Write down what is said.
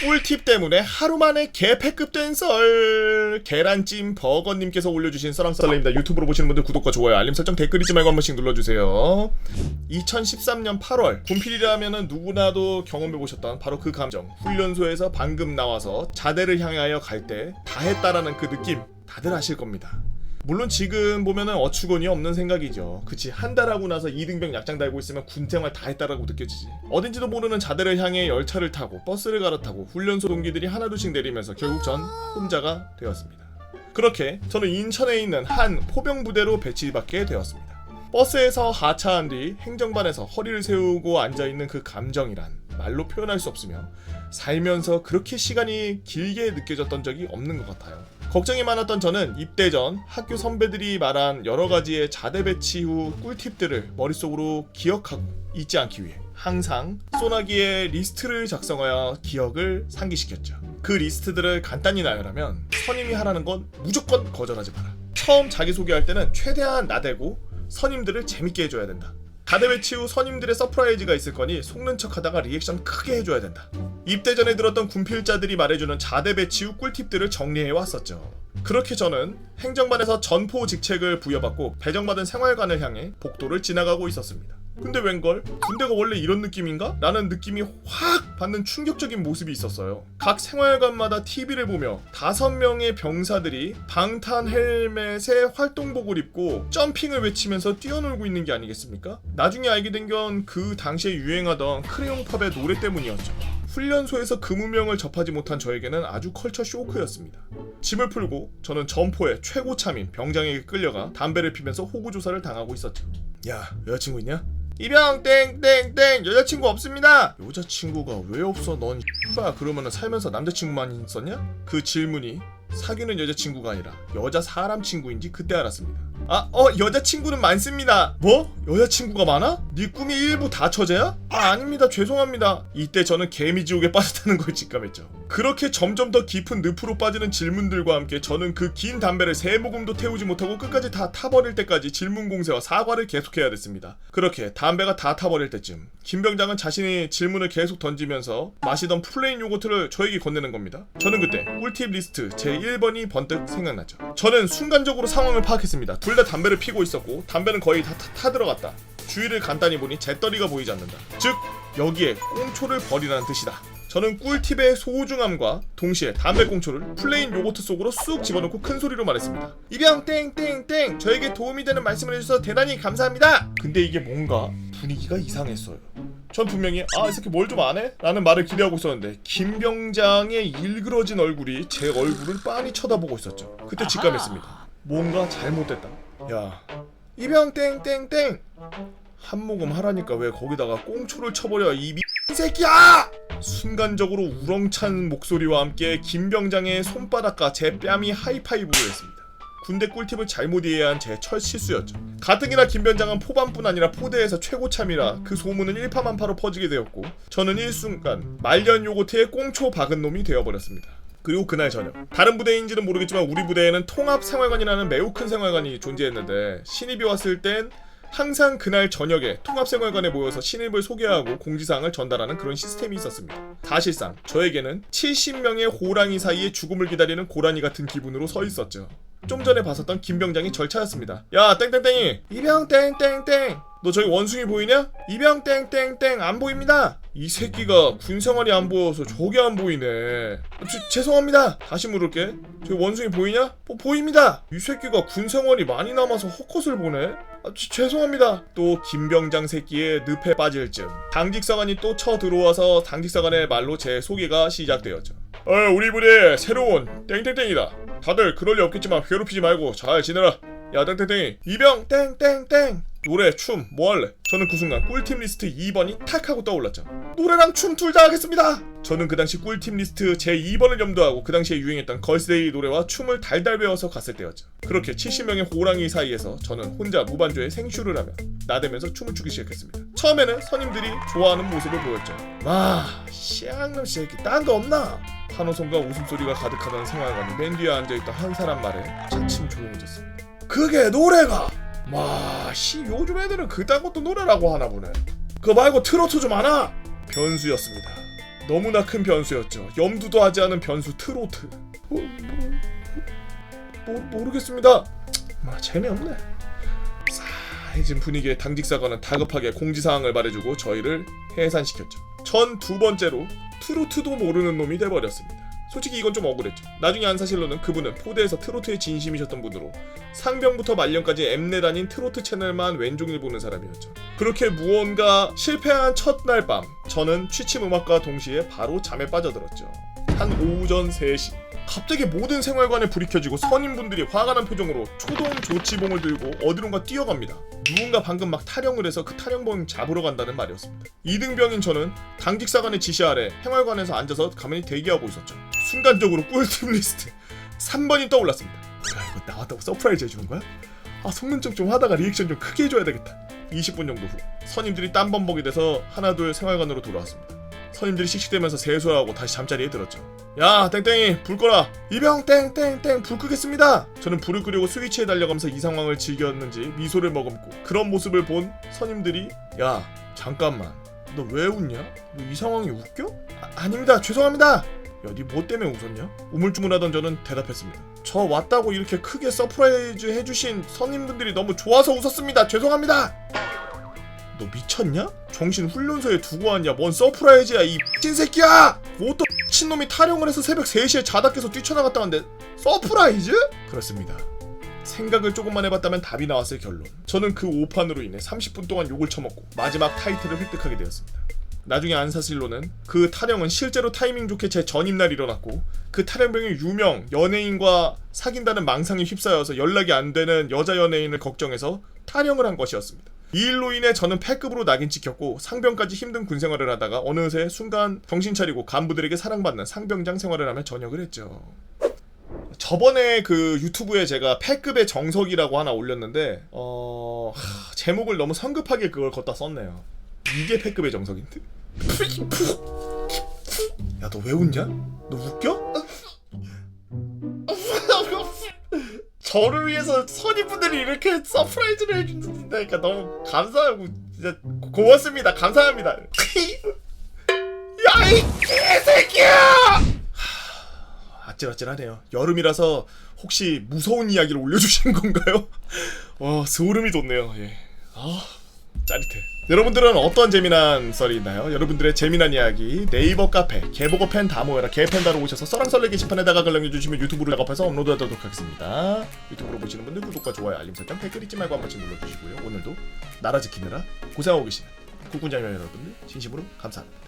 꿀팁 때문에 하루 만에 개패급된 썰. 계란찜 버거님께서 올려주신 썰랑썰레입니다. 유튜브로 보시는 분들 구독과 좋아요 알림 설정 댓글 잊지 말고 한 번씩 눌러주세요. 2013년 8월 군필이라면은 누구나도 경험해보셨던 바로 그 감정. 훈련소에서 방금 나와서 자대를 향하여 갈 때 다 했다라는 그 느낌 다들 아실 겁니다. 물론 지금 보면은 어처구니 없는 생각이죠. 그치, 한 달 하고 나서 이등병 약장 달고 있으면 군생활 다 했다라고 느껴지지. 어딘지도 모르는 자대를 향해 열차를 타고 버스를 갈아타고 훈련소 동기들이 하나둘씩 내리면서 결국 전 혼자가 되었습니다. 그렇게 저는 인천에 있는 한 포병부대로 배치받게 되었습니다. 버스에서 하차한 뒤 행정반에서 허리를 세우고 앉아있는 그 감정이란 말로 표현할 수 없으며 살면서 그렇게 시간이 길게 느껴졌던 적이 없는 것 같아요. 걱정이 많았던 저는 입대 전 학교 선배들이 말한 여러 가지의 자대 배치 후 꿀팁들을 머릿속으로 기억하고 잊지 않기 위해 항상 소나기에 리스트를 작성하여 기억을 상기시켰죠. 그 리스트들을 간단히 나열하면 선임이 하라는 건 무조건 거절하지 마라. 처음 자기소개할 때는 최대한 나대고 선임들을 재밌게 해줘야 된다. 자대 배치 후 선임들의 서프라이즈가 있을 거니 속는 척 하다가 리액션 크게 해줘야 된다. 입대 전에 들었던 군필자들이 말해주는 자대 배치 후 꿀팁들을 정리해왔었죠. 그렇게 저는 행정반에서 전포 직책을 부여받고 배정받은 생활관을 향해 복도를 지나가고 있었습니다. 근데 웬걸? 군대가 원래 이런 느낌인가? 라는 느낌이 확 받는 충격적인 모습이 있었어요. 각 생활관마다 TV를 보며 5명의 병사들이 방탄 헬멧에 활동복을 입고 점핑을 외치면서 뛰어놀고 있는 게 아니겠습니까? 나중에 알게 된 건 그 당시에 유행하던 크레용팝의 노래 때문이었죠. 훈련소에서 그 무명을 접하지 못한 저에게는 아주 컬처 쇼크였습니다. 짐을 풀고 저는 점포의 최고참인 병장에게 끌려가 담배를 피면서 호구조사를 당하고 있었죠. 야, 여자친구 있냐? 이병 땡땡땡 여자친구 없습니다. 여자친구가 왜 없어? 넌 X가 그러면은 살면서 남자친구만 있었냐? 그 질문이 사귀는 여자친구가 아니라 여자 사람 친구인지 그때 알았습니다. 여자친구는 많습니다. 뭐? 여자친구가 많아? 네 꿈이 일부 다 처제야? 아닙니다. 죄송합니다. 이때 저는 개미지옥에 빠졌다는 걸 직감했죠. 그렇게 점점 더 깊은 늪으로 빠지는 질문들과 함께 저는 그 긴 담배를 3모금도 태우지 못하고 끝까지 다 타버릴 때까지 질문 공세와 사과를 계속해야 됐습니다. 그렇게 담배가 다 타버릴 때쯤 김 병장은 자신이 질문을 계속 던지면서 마시던 플레인 요거트를 저에게 건네는 겁니다. 저는 그때 꿀팁 리스트 제 1번이 번뜩 생각났죠. 저는 순간적으로 상황을 파악했습니다. 둘 다 담배를 피고 있었고 담배는 거의 다 타들어갔다. 주위를 간단히 보니 잿더리가 보이지 않는다. 즉 여기에 꽁초를 버리라는 뜻이다. 저는 꿀팁의 소중함과 동시에 담배 꽁초를 플레인 요거트 속으로 쑥 집어넣고 큰 소리로 말했습니다. 이병 땡땡땡 저에게 도움이 되는 말씀을 해주셔서 대단히 감사합니다. 근데 이게 뭔가 분위기가 이상했어요. 전 분명히 이 새끼 뭘 좀 안 해? 라는 말을 기대하고 있었는데 김 병장의 일그러진 얼굴이 제 얼굴을 빤히 쳐다보고 있었죠. 그때 직감했습니다. 뭔가 잘못됐다. 야, 이병 땡땡땡 한 모금 하라니까 왜 거기다가 꽁초를 쳐버려 이 새끼야! 순간적으로 우렁찬 목소리와 함께 김 병장의 손바닥과 제 뺨이 하이파이브를 했습니다. 군대 꿀팁을 잘못 이해한 제 첫 실수였죠. 가뜩이나 김 병장은 포반뿐 아니라 포대에서 최고참이라 그 소문은 일파만파로 퍼지게 되었고 저는 일순간 말년 요거트에 꽁초 박은 놈이 되어버렸습니다. 그리고 그날 저녁 다른 부대인지는 모르겠지만 우리 부대에는 통합 생활관이라는 매우 큰 생활관이 존재했는데 신입이 왔을 땐 항상 그날 저녁에 통합생활관에 모여서 신입을 소개하고 공지사항을 전달하는 그런 시스템이 있었습니다. 사실상 저에게는 70명의 호랑이 사이에 죽음을 기다리는 고라니 같은 기분으로 서 있었죠. 좀 전에 봤었던 김 병장이 절 찾았습니다. 야 땡땡땡이 이병 땡땡땡 너 저기 원숭이 보이냐? 이병 땡땡땡 안 보입니다. 이 새끼가 군생활이 안 보여서 저게 안 보이네. 죄송합니다. 다시 물을게. 저기 원숭이 보이냐? 보입니다. 이 새끼가 군생활이 많이 남아서 헛것을 보네. 죄송합니다. 또 김병장 새끼의 늪에 빠질 쯤 당직사관이 또 쳐들어와서 당직사관의 말로 제 소개가 시작되었죠. 우리 부대 새로운 땡땡땡이다. 다들 그럴 리 없겠지만 괴롭히지 말고 잘 지내라. 야 땡땡땡이 이병 땡땡땡 노래 춤 뭐 할래? 저는 그 순간 꿀팁 리스트 2번이 탁 하고 떠올랐죠. 노래랑 춤 둘 다 하겠습니다. 저는 그 당시 꿀팁 리스트 제 2번을 염두하고 그 당시에 유행했던 걸스데이 노래와 춤을 달달 배워서 갔을 때였죠. 그렇게 70명의 호랑이 사이에서 저는 혼자 무반주에 생쇼를 하며 나대면서 춤을 추기 시작했습니다. 처음에는 선임들이 좋아하는 모습을 보였죠. 씨앙놈 새끼 딴 거 없나? 환호성과 웃음소리가 가득하던 생활관이 맨 뒤에 앉아있던 한 사람 말에 차츰 조용해졌습니다. 그게 노래가 요즘 애들은 그딴 것도 노래라고 하나 보네. 그거 말고 트로트 좀 하나? 변수였습니다. 너무나 큰 변수였죠. 염두도 하지 않은 변수 트로트. 모르겠습니다. 재미없네. 싸해진 분위기의 당직사관은 다급하게 공지사항을 말해주고 저희를 해산시켰죠. 전 두 번째로 트로트도 모르는 놈이 돼버렸습니다. 솔직히 이건 좀 억울했죠. 나중에 안 사실로는 그분은 포대에서 트로트에 진심이셨던 분으로 상병부터 말년까지 엠넷 아닌 트로트 채널만 왼종일 보는 사람이었죠. 그렇게 무언가 실패한 첫날 밤, 저는 취침 음악과 동시에 바로 잠에 빠져들었죠. 한 오전 3시. 갑자기 모든 생활관에 불이 켜지고 선임분들이 화가 난 표정으로 초동 조치봉을 들고 어디론가 뛰어갑니다. 누군가 방금 막 타령을 해서 그 타령범 잡으러 간다는 말이었습니다. 이등병인 저는 당직사관의 지시 아래 생활관에서 앉아서 가만히 대기하고 있었죠. 순간적으로 꿀팁 리스트 3번이 떠올랐습니다. 야, 이거 나왔다고 서프라이즈 해주는 거야? 속눈썹 좀 하다가 리액션 좀 크게 해줘야 되겠다. 20분 정도 후 선임들이 땀범벅이 돼서 하나둘 생활관으로 돌아왔습니다. 선임들이 씩씩대면서 세수하고 다시 잠자리에 들었죠. 야 땡땡이 불 꺼라. 이병 땡땡땡 불 끄겠습니다. 저는 불을 끄려고 스위치에 달려가면서 이 상황을 즐겼는지 미소를 머금고 그런 모습을 본 선임들이 야 잠깐만 너 왜 웃냐? 너 이 상황이 웃겨? 아닙니다 죄송합니다. 야 니 뭐 때문에 웃었냐? 우물쭈물하던 저는 대답했습니다. 저 왔다고 이렇게 크게 서프라이즈 해주신 선임분들이 너무 좋아서 웃었습니다. 죄송합니다. 너 미쳤냐? 정신 훈련소에 두고 왔냐? 뭔 서프라이즈야 이 미친 새끼야! 뭐 또 미친놈이 타령을 해서 새벽 3시에 자다 깨서 뛰쳐나갔다는데 서프라이즈? 그렇습니다. 생각을 조금만 해봤다면 답이 나왔을 결론. 저는 그 오판으로 인해 30분 동안 욕을 처먹고 마지막 타이틀을 획득하게 되었습니다. 나중에 안사실로는 그 타령은 실제로 타이밍 좋게 제 전임날 일어났고 그 타령병이 유명 연예인과 사귄다는 망상에 휩싸여서 연락이 안 되는 여자 연예인을 걱정해서 타령을 한 것이었습니다. 이 일로 인해 저는 패급으로 낙인 찍혔고 상병까지 힘든 군생활을 하다가 어느새 순간 정신 차리고 간부들에게 사랑받는 상병장 생활을 하며 전역을 했죠. 저번에 그 유튜브에 제가 패급의 정석이라고 하나 올렸는데 제목을 너무 성급하게 그걸 걷다 썼네요. 이게 패급의 정석인데? 야 너 왜 웃냐? 너 웃겨? 저를 위해서 선임분들이 이렇게 서프라이즈를 해준다니까 너무 감사하고 진짜 고맙습니다. 감사합니다. 야 이 개새끼야! 아찔아찔하네요. 여름이라서 혹시 무서운 이야기를 올려주시는 건가요? 소름이 돋네요. 예. 짜릿해. 여러분들은 어떤 재미난 썰이 있나요? 여러분들의 재미난 이야기 네이버 카페 개보고 팬 다 모여라 개팬다로 오셔서 썰랑썰레 게시판에다가 글 남겨주시면 유튜브로 작업해서 업로드하도록 하겠습니다. 유튜브로 보시는 분들 구독과 좋아요 알림 설정 댓글 잊지 말고 한 번씩 눌러주시고요. 오늘도 나라 지키느라 고생하고 계시는 국군장병 여러분들 진심으로 감사합니다.